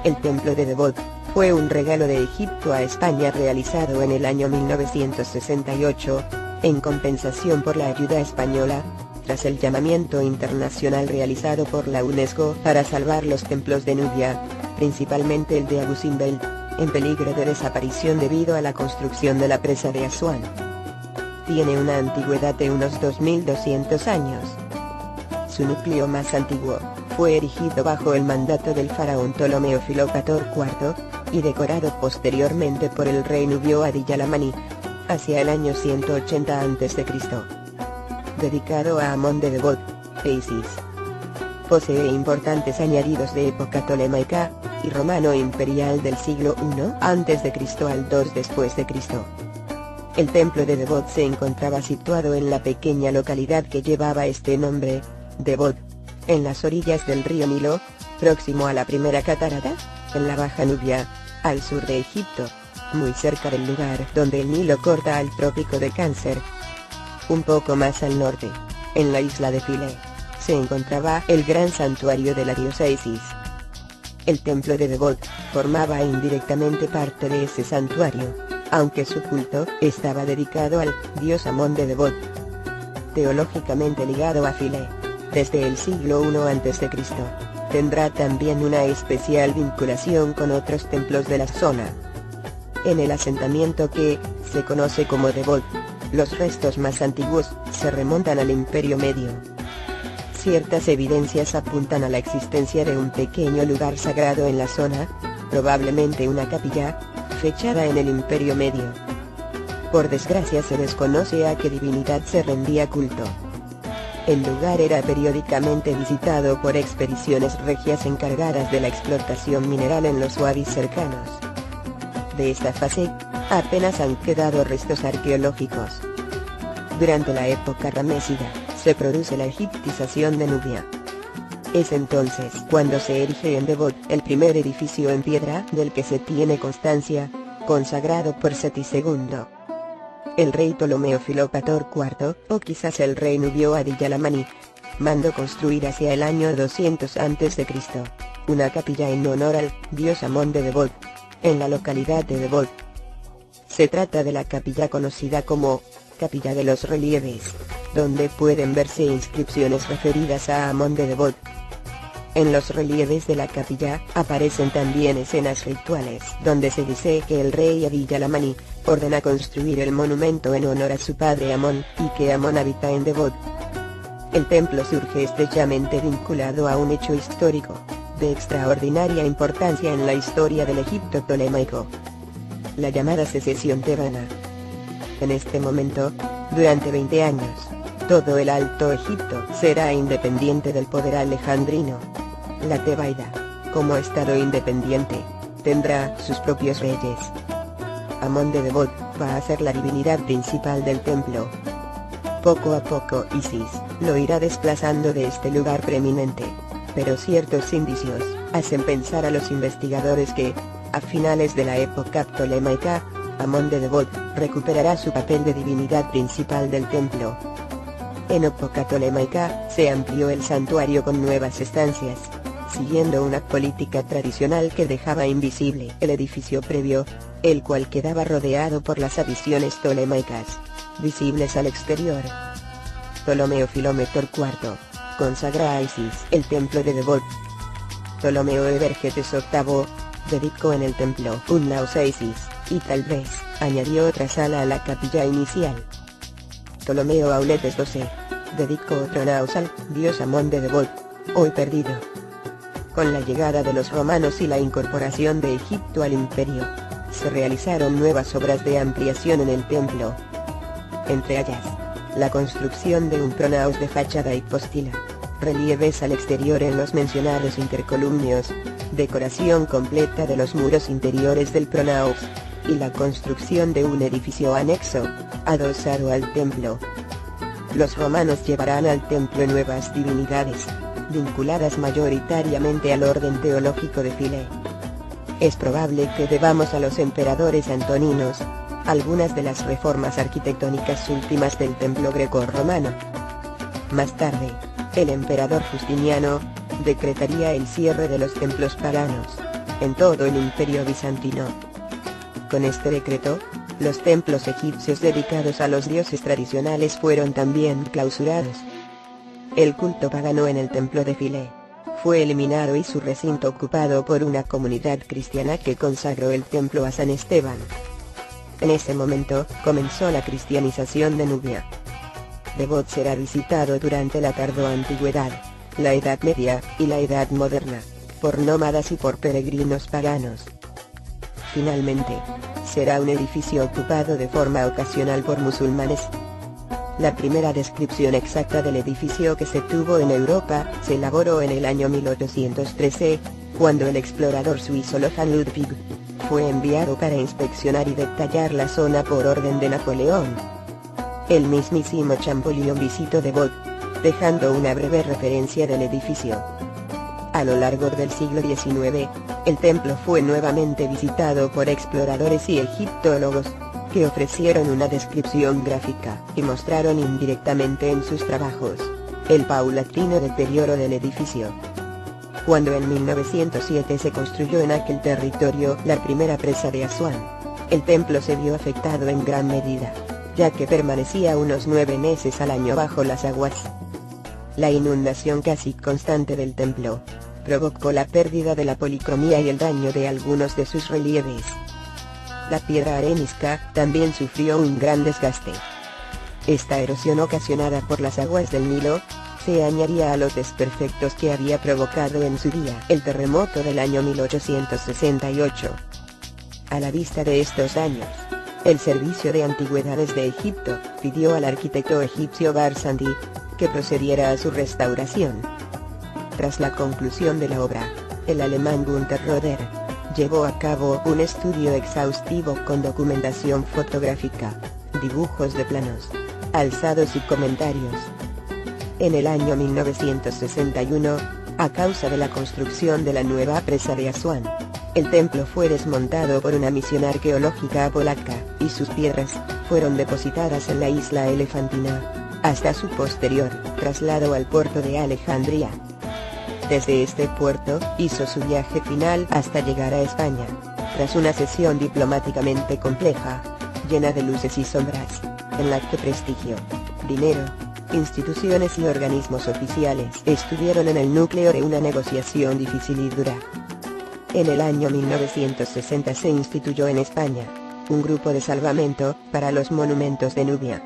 El templo de Debod fue un regalo de Egipto a España realizado en el año 1968, en compensación por la ayuda española, tras el llamamiento internacional realizado por la UNESCO para salvar los templos de Nubia, principalmente el de Abu Simbel, en peligro de desaparición debido a la construcción de la presa de Asuán. Tiene una antigüedad de unos 2200 años. Su núcleo más antiguo fue erigido bajo el mandato del faraón Ptolomeo Filopator IV, y decorado posteriormente por el rey nubio Adil-Yalamani, hacia el año 180 a.C. Dedicado a Amón de Debod, e Isis. Posee importantes añadidos de época tolemaica y romano imperial del siglo I a.C. al II después de Cristo. El templo de Debod se encontraba situado en la pequeña localidad que llevaba este nombre, Debod, en las orillas del río Nilo, próximo a la primera catarata, en la Baja Nubia, al sur de Egipto, muy cerca del lugar donde el Nilo corta al trópico de Cáncer. Un poco más al norte, en la isla de Philae, se encontraba el gran santuario de la diosa Isis. El templo de Debod formaba indirectamente parte de ese santuario, aunque su culto estaba dedicado al dios Amón de Debod, teológicamente ligado a Philae, desde el siglo I a.C. Tendrá también una especial vinculación con otros templos de la zona. En el asentamiento que se conoce como Debod, los restos más antiguos se remontan al Imperio Medio. Ciertas evidencias apuntan a la existencia de un pequeño lugar sagrado en la zona, probablemente una capilla, fechada en el Imperio Medio. Por desgracia se desconoce a qué divinidad se rendía culto. El lugar era periódicamente visitado por expediciones regias encargadas de la explotación mineral en los wadis cercanos. De esta fase, apenas han quedado restos arqueológicos. Durante la época ramésida, se produce la egiptización de Nubia. Es entonces cuando se erige en Debod el primer edificio en piedra del que se tiene constancia, consagrado por Seti II. El rey Ptolomeo Filopator IV, o quizás el rey nubio Adil-Yalamani, mandó construir hacia el año 200 a.C. una capilla en honor al dios Amón de Debod, en la localidad de Debod. Se trata de la capilla conocida como Capilla de los Relieves, donde pueden verse inscripciones referidas a Amón de Debod. En los relieves de la capilla aparecen también escenas rituales donde se dice que el rey Adil-Yalamani ordena construir el monumento en honor a su padre Amón y que Amón habita en Debod. El templo surge estrechamente vinculado a un hecho histórico de extraordinaria importancia en la historia del Egipto tolemaico: la llamada secesión tebana. En este momento, durante 20 años, todo el Alto Egipto será independiente del poder alejandrino. La Tebaida, como estado independiente, tendrá sus propios reyes. Amón de Debod va a ser la divinidad principal del templo. Poco a poco Isis lo irá desplazando de este lugar preeminente, pero ciertos indicios hacen pensar a los investigadores que, a finales de la época ptolemaica, Amón de Debod recuperará su papel de divinidad principal del templo. En época tolemaica se amplió el santuario con nuevas estancias, siguiendo una política tradicional que dejaba invisible el edificio previo, el cual quedaba rodeado por las adiciones tolemaicas, visibles al exterior. Ptolomeo Filopator IV consagra a Isis el templo de Debod. Ptolomeo Evergetes VIII dedicó en el templo un naos a Isis, y tal vez añadió otra sala a la capilla inicial. Ptolomeo Auletes XII dedicó otro naos al dios Amón de Debod, hoy perdido. Con la llegada de los romanos y la incorporación de Egipto al imperio, se realizaron nuevas obras de ampliación en el templo. Entre ellas, la construcción de un pronaos de fachada hipóstila, relieves al exterior en los mencionados intercolumnios, decoración completa de los muros interiores del pronaos, y la construcción de un edificio anexo, adosado al templo. Los romanos llevarán al templo nuevas divinidades, vinculadas mayoritariamente al orden teológico de Philae. Es probable que debamos a los emperadores antoninos algunas de las reformas arquitectónicas últimas del templo greco-romano. Más tarde, el emperador Justiniano decretaría el cierre de los templos paganos, en todo el Imperio bizantino. Con este decreto, los templos egipcios dedicados a los dioses tradicionales fueron también clausurados. El culto pagano en el templo de Philae fue eliminado y su recinto ocupado por una comunidad cristiana que consagró el templo a San Esteban. En ese momento, comenzó la cristianización de Nubia. Debod será visitado durante la tardoantigüedad, la Edad Media, y la Edad Moderna, por nómadas y por peregrinos paganos. Finalmente, será un edificio ocupado de forma ocasional por musulmanes. La primera descripción exacta del edificio que se tuvo en Europa, se elaboró en el año 1813, cuando el explorador suizo Johann Ludwig fue enviado para inspeccionar y detallar la zona por orden de Napoleón. El mismísimo Champollion visitó Debod, dejando una breve referencia del edificio. A lo largo del siglo XIX, el templo fue nuevamente visitado por exploradores y egiptólogos, que ofrecieron una descripción gráfica y mostraron indirectamente en sus trabajos el paulatino deterioro del edificio. Cuando en 1907 se construyó en aquel territorio la primera presa de Asuán, el templo se vio afectado en gran medida, ya que permanecía unos 9 meses al año bajo las aguas. La inundación casi constante del templo provocó la pérdida de la policromía y el daño de algunos de sus relieves. La piedra arenisca también sufrió un gran desgaste. Esta erosión ocasionada por las aguas del Nilo se añadía a los desperfectos que había provocado en su día el terremoto del año 1868. A la vista de estos daños, el Servicio de Antigüedades de Egipto pidió al arquitecto egipcio Barsandi que procediera a su restauración. Tras la conclusión de la obra, el alemán Günther Roder llevó a cabo un estudio exhaustivo con documentación fotográfica, dibujos de planos, alzados y comentarios. En el año 1961, a causa de la construcción de la nueva presa de Asuán, el templo fue desmontado por una misión arqueológica polaca, y sus piedras fueron depositadas en la isla Elefantina, hasta su posterior traslado al puerto de Alejandría. Desde este puerto, hizo su viaje final hasta llegar a España, tras una sesión diplomáticamente compleja, llena de luces y sombras, en la que prestigio, dinero, instituciones y organismos oficiales estuvieron en el núcleo de una negociación difícil y dura. En el año 1960 se instituyó en España un grupo de salvamento para los monumentos de Nubia.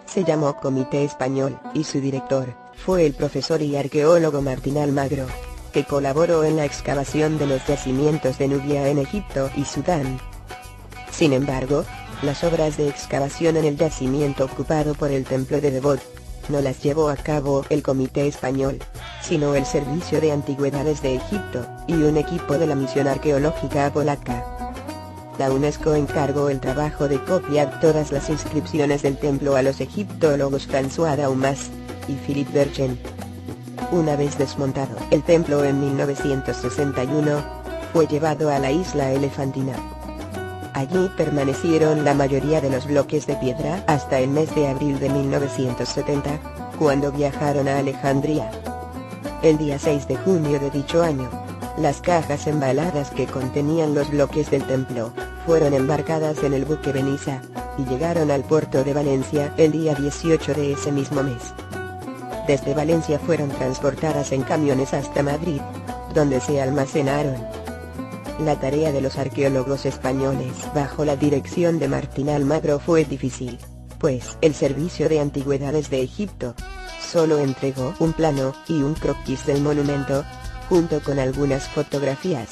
Se llamó Comité Español, y su director fue el profesor y arqueólogo Martín Almagro, que colaboró en la excavación de los yacimientos de Nubia en Egipto y Sudán. Sin embargo, las obras de excavación en el yacimiento ocupado por el templo de Debod no las llevó a cabo el Comité Español, sino el Servicio de Antigüedades de Egipto y un equipo de la misión arqueológica polaca. La UNESCO encargó el trabajo de copiar todas las inscripciones del templo a los egiptólogos François Daumas y Philippe Bergen. Una vez desmontado el templo en 1961, fue llevado a la isla Elefantina. Allí permanecieron la mayoría de los bloques de piedra hasta el mes de abril de 1970, cuando viajaron a Alejandría. El día 6 de junio de dicho año, las cajas embaladas que contenían los bloques del templo fueron embarcadas en el buque Benissa, y llegaron al puerto de Valencia el día 18 de ese mismo mes. Desde Valencia fueron transportadas en camiones hasta Madrid, donde se almacenaron. La tarea de los arqueólogos españoles bajo la dirección de Martín Almagro fue difícil, pues el Servicio de Antigüedades de Egipto solo entregó un plano y un croquis del monumento, junto con algunas fotografías,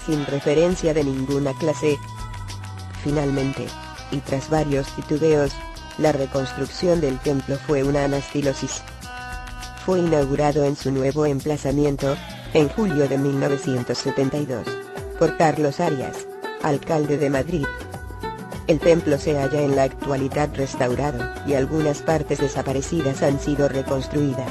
sin referencia de ninguna clase. Finalmente, y tras varios titubeos, la reconstrucción del templo fue una anastilosis. Fue inaugurado en su nuevo emplazamiento, en julio de 1972, por Carlos Arias, alcalde de Madrid. El templo se halla en la actualidad restaurado, y algunas partes desaparecidas han sido reconstruidas.